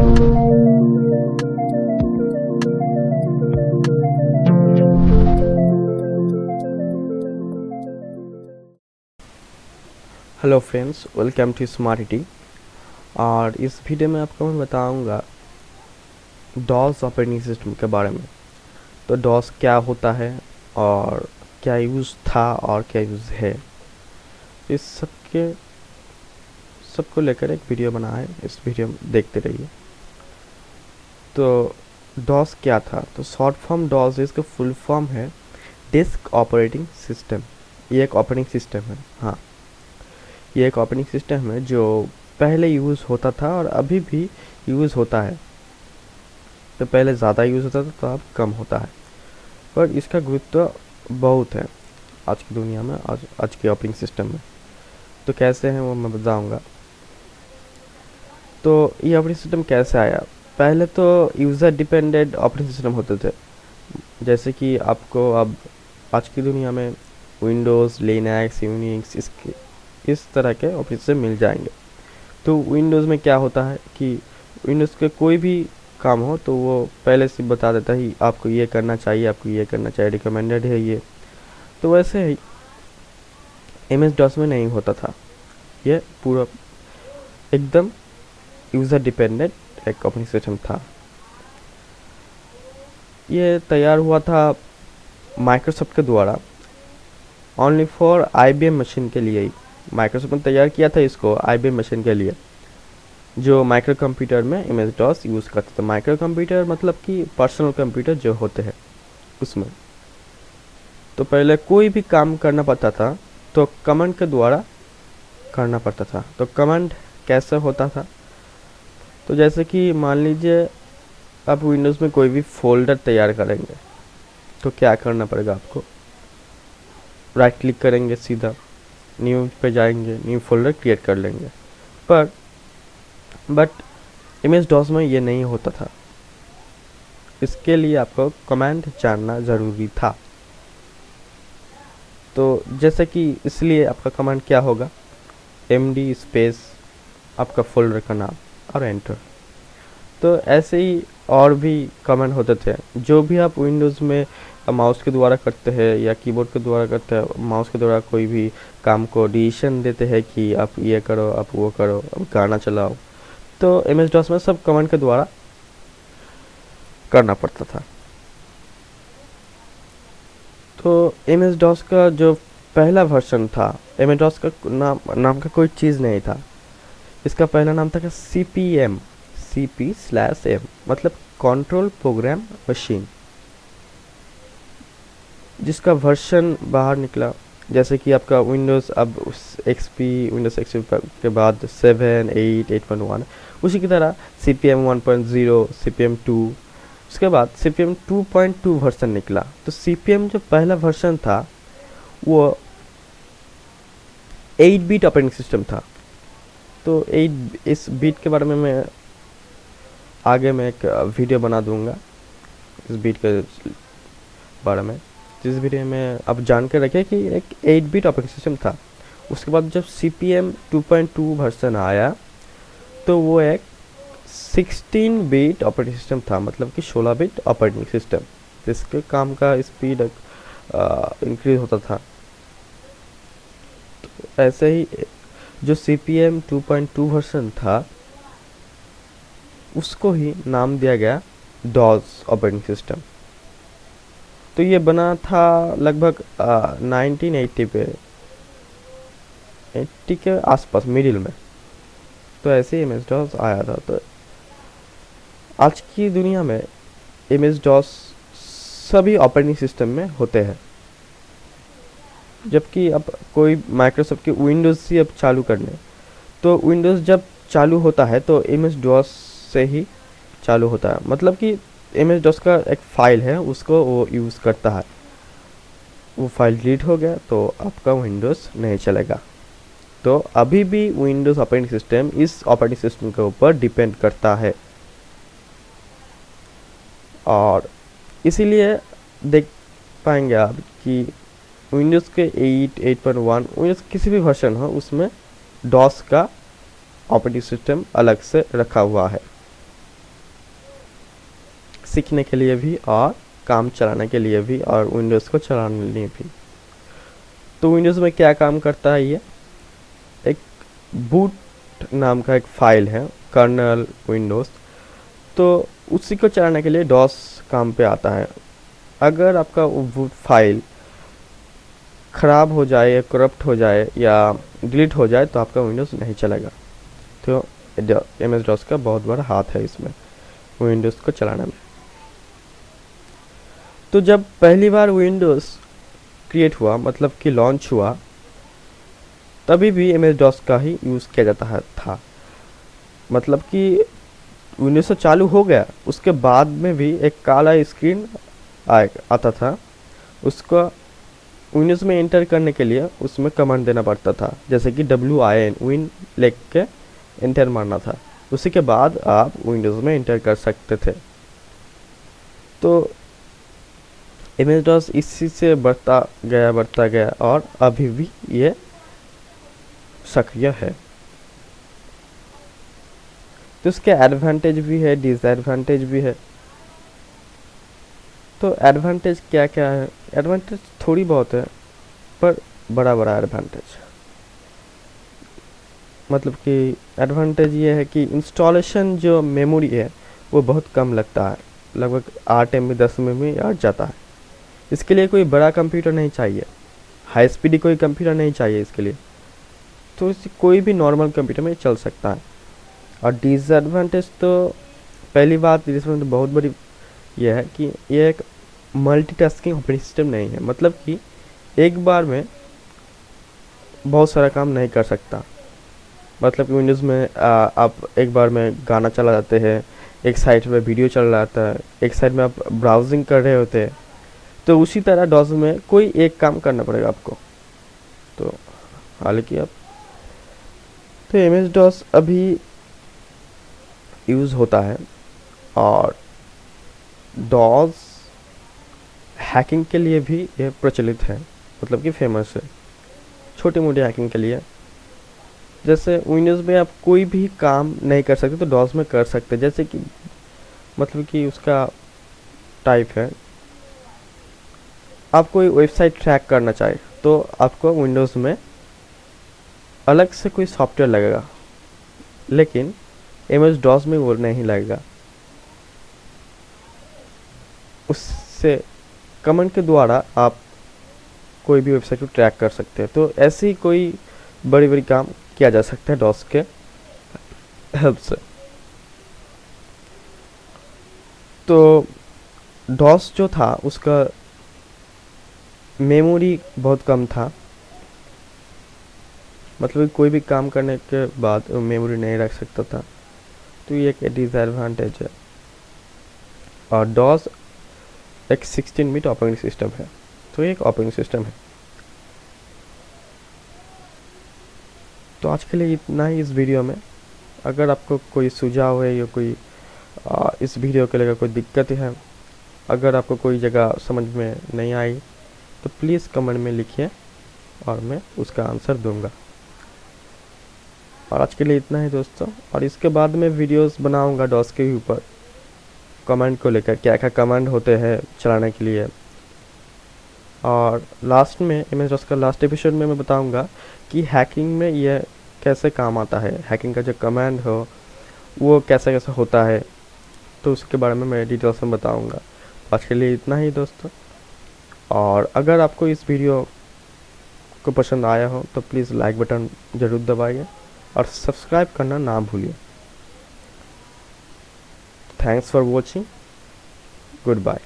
Hello friends, welcome to smart इटी। और इस वीडियो में आपको मैं बताऊंगा डॉस ऑपरेटिंग सिस्टम के बारे में। तो डॉस क्या होता है और क्या यूज़ था और क्या यूज़ है, इस सबको लेकर एक वीडियो बना है। इस वीडियो में देखते रहिए। तो डॉस क्या था, तो शॉर्ट फॉर्म डॉस, इसका फुल फॉर्म है डिस्क ऑपरेटिंग सिस्टम। ये एक ऑपरेटिंग सिस्टम है। हाँ, ये एक ऑपरेटिंग सिस्टम है जो पहले यूज़ होता था और अभी भी यूज़ होता है। तो पहले ज़्यादा यूज़ होता था, तो अब कम होता है, पर इसका गुरुत्व बहुत है आज की दुनिया में, आज के ऑपरेटिंग सिस्टम में। तो कैसे हैं वो मैं बताऊंगा। तो ये ऑपरेटिंग सिस्टम कैसे आया? पहले तो यूज़र डिपेंडेंट ऑपरेटिंग सिस्टम होते थे, जैसे कि आपको अब आज की दुनिया में विंडोज़, लिनक्स, यूनिक्स, इस तरह के ऑपरेटिंग सिस्टम मिल जाएंगे। तो विंडोज़ में क्या होता है कि विंडोज़ के कोई भी काम हो तो वो पहले से बता देता है आपको ये करना चाहिए, आपको ये करना चाहिए, रिकमेंडेड है ये। तो वैसे ही एम एस डॉस में नहीं होता था। ये पूरा एकदम यूज़र डिपेंडेंट एक ऑपरेटिंग सिस्टम था। ये तैयार हुआ था माइक्रोसॉफ्ट के द्वारा, ओनली फॉर IBM मशीन के लिए ही। माइक्रोसॉफ्ट ने तैयार किया था इसको IBM मशीन के लिए, जो माइक्रो कंप्यूटर में एम एस डॉस यूज़ करते थे। माइक्रो कंप्यूटर मतलब कि पर्सनल कंप्यूटर जो होते हैं उसमें। तो पहले कोई भी काम करना पड़ता था तो कमांड के द्वारा करना पड़ता था। तो कमांड कैसे होता था? तो जैसे कि मान लीजिए आप विंडोज़ में कोई भी फोल्डर तैयार करेंगे, तो क्या करना पड़ेगा आपको? राइट क्लिक करेंगे, सीधा न्यू पे जाएंगे, न्यू फोल्डर क्रिएट कर लेंगे। बट एम एस डॉस में ये नहीं होता था। इसके लिए आपको कमांड जानना ज़रूरी था। तो जैसे कि इसलिए आपका कमांड क्या होगा, MD स्पेस आपका फोल्डर का नाम और एंटर। तो ऐसे ही और भी कमांड होते थे जो भी आप विंडोज़ में माउस के द्वारा करते हैं या कीबोर्ड के द्वारा करते हैं। माउस के द्वारा कोई भी काम को डिसीजन देते हैं कि आप ये करो, आप वो करो, आप गाना चलाओ। तो एम एस डॉस में सब कमांड के द्वारा करना पड़ता था। तो एम एस डॉस का जो पहला वर्जन था, एम एस डॉस का नाम का कोई चीज़ नहीं था। इसका पहला नाम था CP/M, CP/M मतलब कंट्रोल प्रोग्राम मशीन, जिसका वर्जन बाहर निकला। जैसे कि आपका विंडोज़ अब विंडोज़ XP के बाद 7, 8, 8.1, उसी की तरह CP/M 1.0, CP/M 2, उसके बाद CP/M 2.2 वर्जन निकला। तो CP/M जो पहला वर्जन था वो 8 बिट ऑपरेटिंग सिस्टम था। तो इस बिट के बारे में मैं आगे में एक वीडियो बना दूंगा इस बिट के बारे में। जिस वीडियो में आप जान के रखें कि एक 8 बिट ऑपरेटिंग सिस्टम था। उसके बाद जब CP/M 2.2 वर्जन आया तो वो एक 16 बिट ऑपरेटिंग सिस्टम था, मतलब कि 16 बिट ऑपरेटिंग सिस्टम, जिसके काम का स्पीड इंक्रीज होता था। तो ऐसे ही जो CP/M 2.2 वर्जन था उसको ही नाम दिया गया डॉस ऑपरेटिंग सिस्टम। तो ये बना था लगभग 1980 पे, 80 के आसपास, मिडिल में। तो ऐसे ही एम एस डॉस आया था। तो आज की दुनिया में एम एस डॉस सभी ऑपरेटिंग सिस्टम में होते हैं। जबकि अब कोई माइक्रोसॉफ्ट की विंडोज़ से अब चालू करने, तो विंडोज़ जब चालू होता है तो एम एस डॉस से ही चालू होता है। मतलब कि एम एस डॉस का एक फ़ाइल है, उसको वो यूज़ करता है। वो फाइल डिलीट हो गया तो आपका विंडोज़ नहीं चलेगा। तो अभी भी विंडोज़ ऑपरेटिंग सिस्टम इस ऑपरेटिंग सिस्टम के ऊपर डिपेंड करता है। और इसीलिए देख पाएंगे आप कि विंडोज़ के 8, 8.1, विंडोज़ किसी भी वर्जन हो उसमें डॉस का ऑपरेटिंग सिस्टम अलग से रखा हुआ है। सीखने के लिए भी और काम चलाने के लिए भी और विंडोज़ को चलाने के लिए भी। तो विंडोज़ में क्या काम करता है, ये एक बूट नाम का एक फ़ाइल है, कर्नल विंडोज़, तो उसी को चलाने के लिए डॉस काम पे आता है। अगर आपका वो फाइल ख़राब हो जाए या करप्ट हो जाए या डिलीट हो जाए तो आपका विंडोज़ नहीं चलेगा। तो MS डॉस का बहुत बड़ा हाथ है इसमें, विंडोज़ को चलाने में। तो जब पहली बार विंडोज़ क्रिएट हुआ, मतलब कि लॉन्च हुआ, तभी भी MS डॉस का ही यूज़ किया जाता था। मतलब कि विंडोज़ चालू हो गया, उसके बाद में भी एक काला स्क्रीन आता था। उसको विंडोज़ में एंटर करने के लिए उसमें कमांड देना पड़ता था, जैसे कि WIN विन लिख के एंटर मारना था। उसी के बाद आप विंडोज़ में एंटर कर सकते थे। तो MS डॉस इसी से बढ़ता गया और अभी भी ये सक्रिय है। तो इसके एडवांटेज भी है, डिसएडवांटेज भी है। तो एडवांटेज क्या क्या है? एडवांटेज थोड़ी बहुत है, पर बड़ा एडवांटेज। मतलब कि एडवांटेज ये है कि इंस्टॉलेशन जो मेमोरी है वो बहुत कम लगता है, लगभग 8 MB 10 MB हट जाता है। इसके लिए कोई बड़ा कंप्यूटर नहीं चाहिए, हाई स्पीड कोई कंप्यूटर नहीं चाहिए इसके लिए, तो इस कोई भी नॉर्मल कंप्यूटर में चल सकता है। और डिसएडवांटेज तो पहली बात इसमें तो बहुत बड़ी यह है कि ये एक मल्टीटास्किंग ऑपरेटिंग सिस्टम नहीं है। मतलब कि एक बार में बहुत सारा काम नहीं कर सकता। मतलब कि विंडोज़ में आप एक बार में गाना चला जाते हैं, एक साइड में वीडियो चल रहा था, एक साइड में आप ब्राउजिंग कर रहे होते हैं, तो उसी तरह डॉस में कोई एक काम करना पड़ेगा आपको। तो हालांकि आप तो MS डॉस अभी यूज़ होता है और डॉस हैकिंग के लिए भी ये प्रचलित है, मतलब कि फेमस है छोटी मोटी हैकिंग के लिए। जैसे विंडोज़ में आप कोई भी काम नहीं कर सकते तो डॉस में कर सकते। जैसे कि मतलब कि उसका टाइप है, आप कोई वेबसाइट ट्रैक करना चाहे तो आपको विंडोज़ में अलग से कोई सॉफ्टवेयर लगेगा, लेकिन MS डॉस में वो नहीं लगेगा। उससे कमांड के द्वारा आप कोई भी वेबसाइट को ट्रैक कर सकते हैं। तो ऐसे ही कोई बड़ी काम किया जा सकता है डॉस के हेल्प से। तो डॉस जो था उसका मेमोरी बहुत कम था, मतलब कोई भी काम करने के बाद मेमोरी नहीं रख सकता था, तो ये एक डिसएडवांटेज है। और डॉस एक 16 बिट ऑपरेटिंग सिस्टम है, तो ये एक ऑपरेटिंग सिस्टम है। तो आज के लिए इतना ही इस वीडियो में। अगर आपको कोई सुझाव है या कोई इस वीडियो के लिए कोई दिक्कत है, अगर आपको कोई जगह समझ में नहीं आई तो प्लीज़ कमेंट में लिखिए और मैं उसका आंसर दूंगा। और आज के लिए इतना ही दोस्तों, और इसके बाद में वीडियोस बनाऊंगा डॉस के ऊपर, कमांड को लेकर क्या क्या कमांड होते हैं चलाने के लिए। और लास्ट में MS डॉस का लास्ट एपिसोड में मैं बताऊंगा कि हैकिंग में यह कैसे काम आता है, हैकिंग का जो कमांड हो वो कैसे कैसे होता है, तो उसके बारे में मैं डिटेल्स में बताऊंगा। आज के लिए इतना ही दोस्तों, और अगर आपको इस वीडियो को पसंद आया हो तो प्लीज़ लाइक बटन ज़रूर दबाइए और सब्सक्राइब करना ना भूलिए। Thanks for watching, good bye.